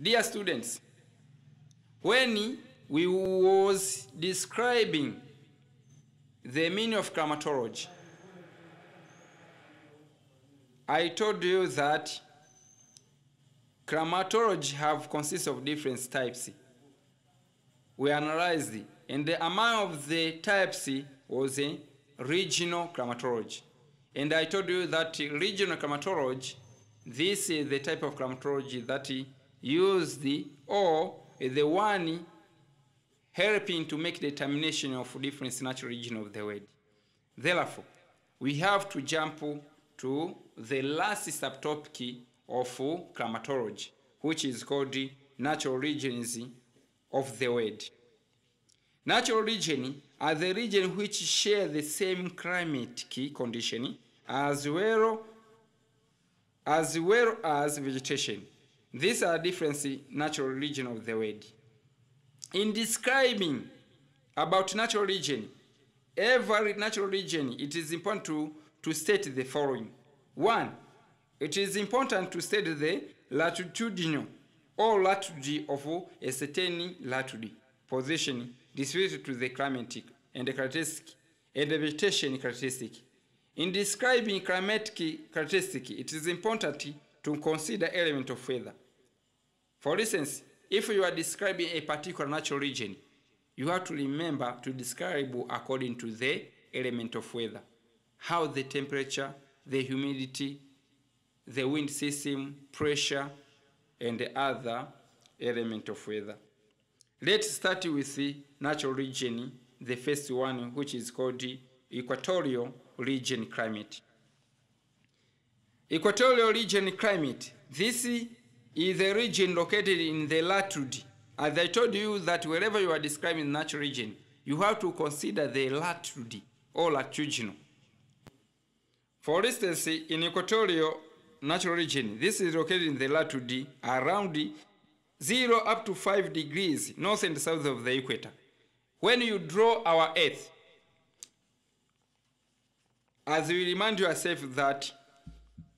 Dear students, when we was describing the meaning of climatology, I told you that climatology consists of different types. We analyzed, and among of the types was a regional climatology. And I told you that regional climatology, this is the type of climatology that used or the one helping to make determination of different natural region of the world. Therefore, we have to jump to the last subtopic of climatology, which is called natural regions of the world. Natural regions are the regions which share the same climatic condition as well as vegetation. These are different natural regions of the world. In describing about natural region, every natural region, it is important to state the following. 1. It is important to state the latitudinal or latitude of a certain latitude position distributed to the climatic and the characteristic and the vegetation characteristic. In describing climatic characteristic, it is important to consider element of weather. For instance, if you are describing a particular natural region, you have to remember to describe according to the element of weather. How the temperature, the humidity, the wind system, pressure, and the other element of weather. Let's start with the natural region, the first one, which is called the Equatorial region climate. Equatorial region climate. This is a region located in the latitude. As I told you that wherever you are describing the natural region, you have to consider the latitude or latitudinal. For instance, in Equatorial natural region, this is located in the latitude around 0 up to 5 degrees north and south of the equator. When you draw our Earth, as you remind yourself that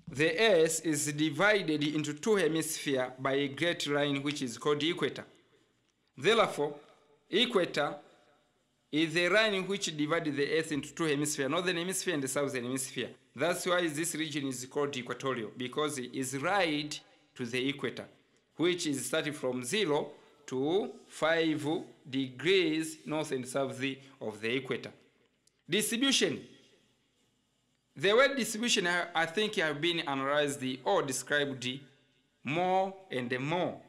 the Earth is divided into two hemispheres by a great line which is called the equator. Therefore, equator is the line which divides the Earth into two hemispheres, northern hemisphere and the southern hemisphere. That's why this region is called equatorial, because it is right to the equator, which is starting from 0 to 5 degrees north and south of the equator. Distribution. The word distribution, I think, have been analyzed or described more and more.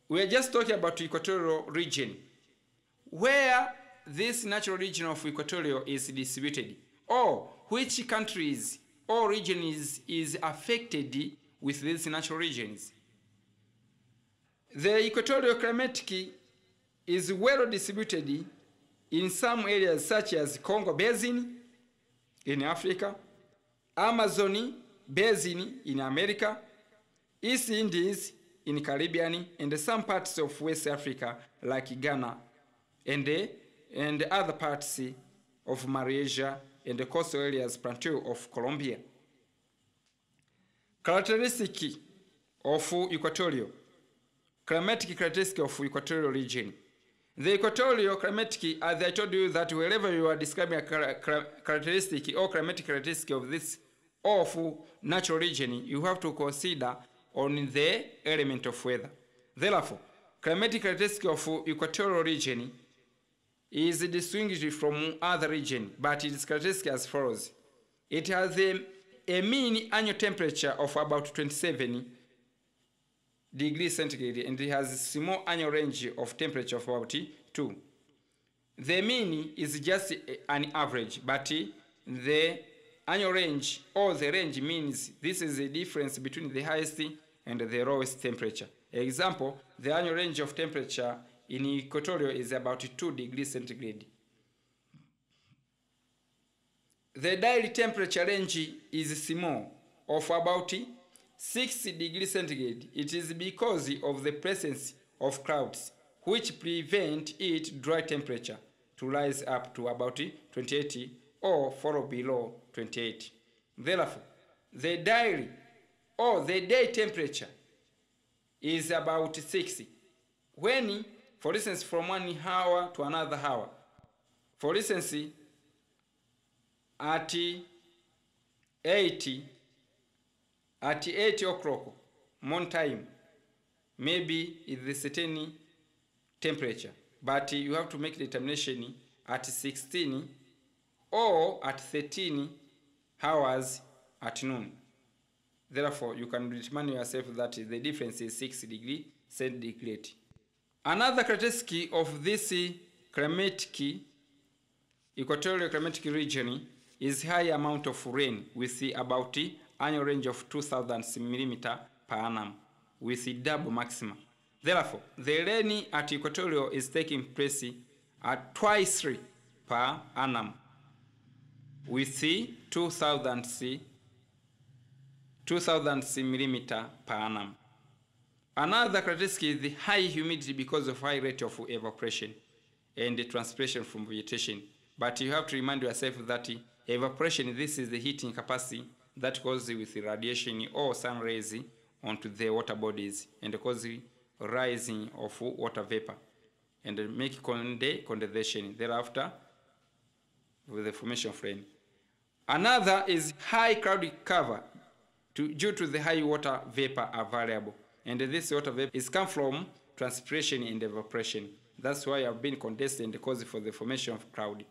We are just talking about Equatorial region, where this natural region of Equatorial is distributed, or which countries or region is affected with these natural regions. The Equatorial climatic is well distributed in some areas such as Congo Basin in Africa, Amazon Basin in America, East Indies in Caribbean, and some parts of West Africa like Ghana, and other parts of Malaysia and the coastal areas plateau of Colombia. Characteristic of Equatorial. Climatic characteristic of Equatorial region. The Equatorial climatic, as I told you that wherever you are describing a characteristic or climatic characteristic of this of natural region, you have to consider on the element of weather. Therefore, climatic characteristic of Equatorial region is distinguished from other region, but its characteristic as follows. It has a mean annual temperature of about 27 degrees centigrade, and it has a small annual range of temperature of about 2. The mean is just an average, but the annual range or the range means this is the difference between the highest and the lowest temperature. Example, the annual range of temperature in Equatorial is about 2 degrees centigrade. The daily temperature range is small, of about 6 degrees centigrade. It is because of the presence of clouds, which prevent its dry temperature to rise up to about 28 or fall below 28. Therefore, the daily or the day temperature is about 6. When, for instance, from 1 hour to another hour, for instance, at 8 o'clock morning time, maybe is the certain temperature, but you have to make determination at 16 or at 13 hours at noon. Therefore, you can determine yourself that the difference is 6 degrees centigrade. Another characteristic of this climatic, equatorial climatic region is high amount of rain with about annual range of 2,000 mm per annum with double maximum. Therefore, the rain at equatorial is taking place at twice per annum with 2,000 mm per annum. Another characteristic is the high humidity because of high rate of evaporation and the transpiration from vegetation. But you have to remind yourself that evaporation, this is the heating capacity that causes with radiation or sun rays onto the water bodies and cause rising of water vapor and make condensation thereafter with the formation of rain. Another is high cloud cover due to the high water vapor available, and this water vapor is come from transpiration and evaporation. That's why have been condensed and cause for the formation of cloud.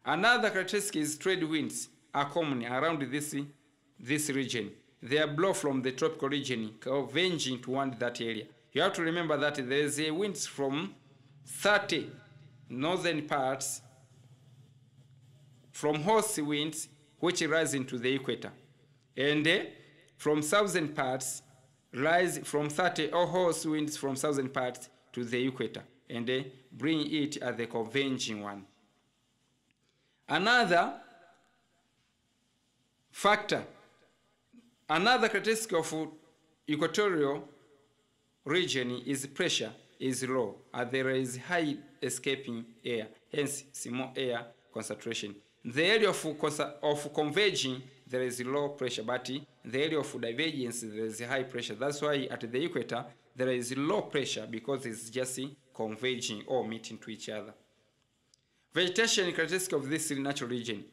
Another characteristic is trade winds are common around this region. They are blow from the tropical region, converging toward that area. You have to remember that there is a winds from 30 northern parts, from horse winds which rise into the equator, and from southern parts rise from 30 or horse winds from southern parts to the equator and bring it as the converging one. Another factor, another characteristic of equatorial region is pressure is low, as there is high escaping air, hence small air concentration. The area of converging, there is low pressure, but in the area of divergence, there is high pressure. That's why at the equator, there is low pressure because it's just converging or meeting to each other. Vegetation characteristic of this natural region.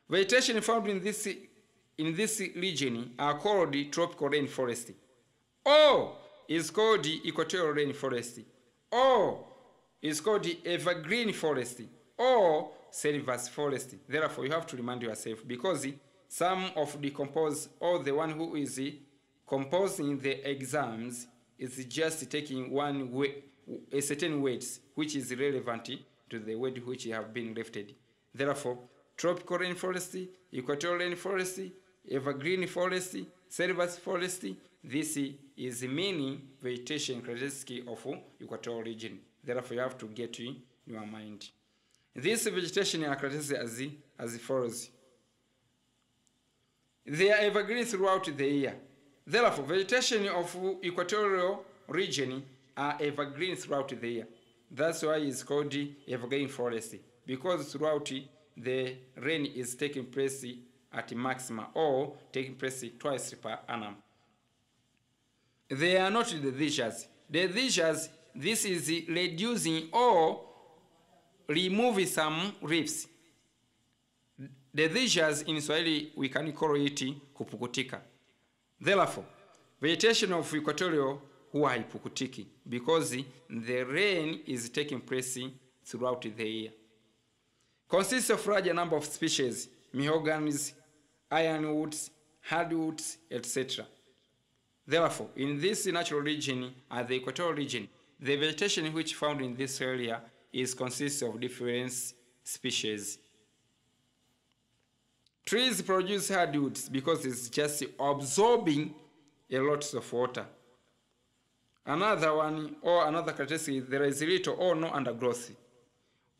Vegetation found in this region are called tropical rainforest, or is called equatorial rainforest, or is called evergreen forest, or silvers forest. Therefore, you have to remind yourself, because some of decompose, or the one who is composing the exams is just taking one way, a certain weights which is relevant to the weight which have been lifted. Therefore, tropical rainforest, equatorial rainforest, evergreen forest, silvers forest, this is the meaning vegetation characteristic of equatorial region. Therefore, you have to get in your mind. This vegetation are characteristic as follows. They are evergreen throughout the year. Therefore, vegetation of equatorial region are evergreen throughout the year. That's why it's called evergreen forest, because throughout the rain is taking place at maxima or taking place twice per annum. They are not the deciduous. The deciduous, this is reducing or removing some leaves. The deciduous in Swahili we can call it kupukutika. Therefore, vegetation of equatorial huwa haipukutiki because the rain is taking place throughout the year. Consists of larger number of species, mihoganies, ironwoods, hardwoods, etc. Therefore, in this natural region, as the equatorial region, the vegetation which found in this area consists of different species. Trees produce hardwoods because it's just absorbing a lot of water. Another one, or another characteristic, there is little or no undergrowth.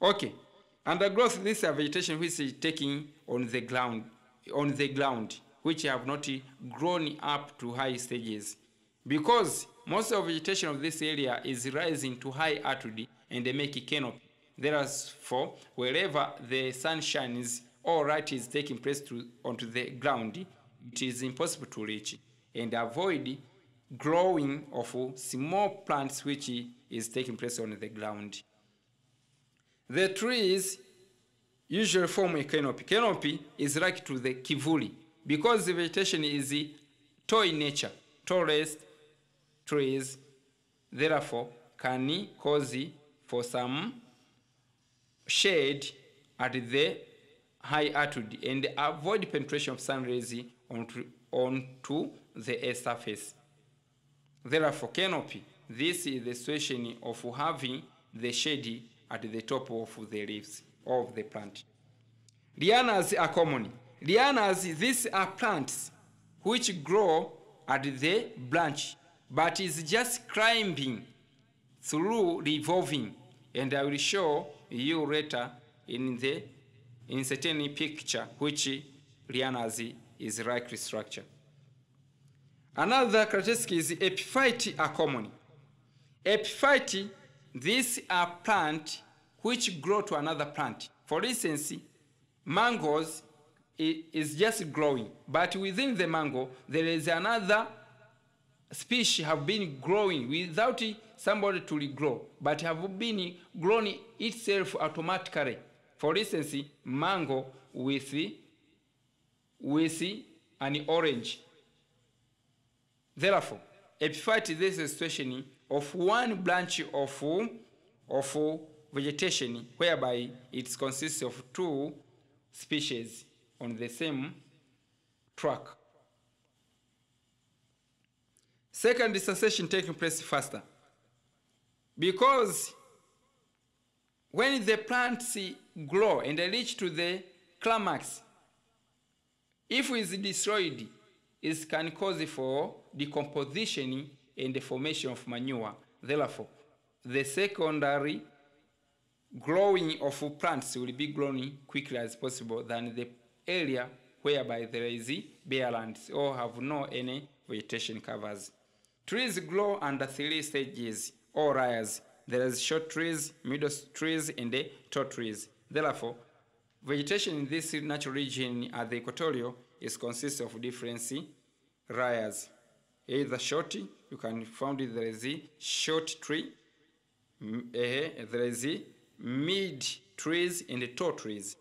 Okay, undergrowth, this is a vegetation which is taking on the ground, which have not grown up to high stages. Because most of vegetation of this area is rising to high altitude and they make a canopy. Therefore, wherever the sun shines or light is taking place onto the ground, it is impossible to reach and avoid growing of small plants which is taking place on the ground. The trees usually form a canopy. Canopy is like to the kivuli because the vegetation is tall in nature. Tallest trees therefore can cause for some shade at the high altitude and avoid penetration of sun rays onto the air surface. Therefore, canopy, this is the situation of having the shade at the top of the leaves of the plant. Lianas are common. Lianas, these are plants which grow at the branch, but is just climbing through revolving, and I will show you later in certain picture which lianas is likely structure. Another characteristic is epiphyte are common. Epiphyte, these are plants which grow to another plant. For instance, mangoes is just growing, but within the mango there is another species have been growing without somebody to regrow, but have been grown itself automatically. For instance, mango with an orange. Therefore, epiphyte, this is a situation of one branch of vegetation whereby it consists of two species on the same track. Second, succession taking place faster, because when the plants grow and they reach to the climax, if it is destroyed, it can cause for decomposition and the formation of manure. Therefore, the secondary growing of plants will be growing quickly as possible than the area whereby there is bare lands or have no any vegetation covers. Trees grow under three stages or layers. There is short trees, middle trees, and the tall trees. Therefore, vegetation in this natural region at the Equatorial is consists of different layers. Either short, you can find there is a short tree, there is a mid trees and the tall trees.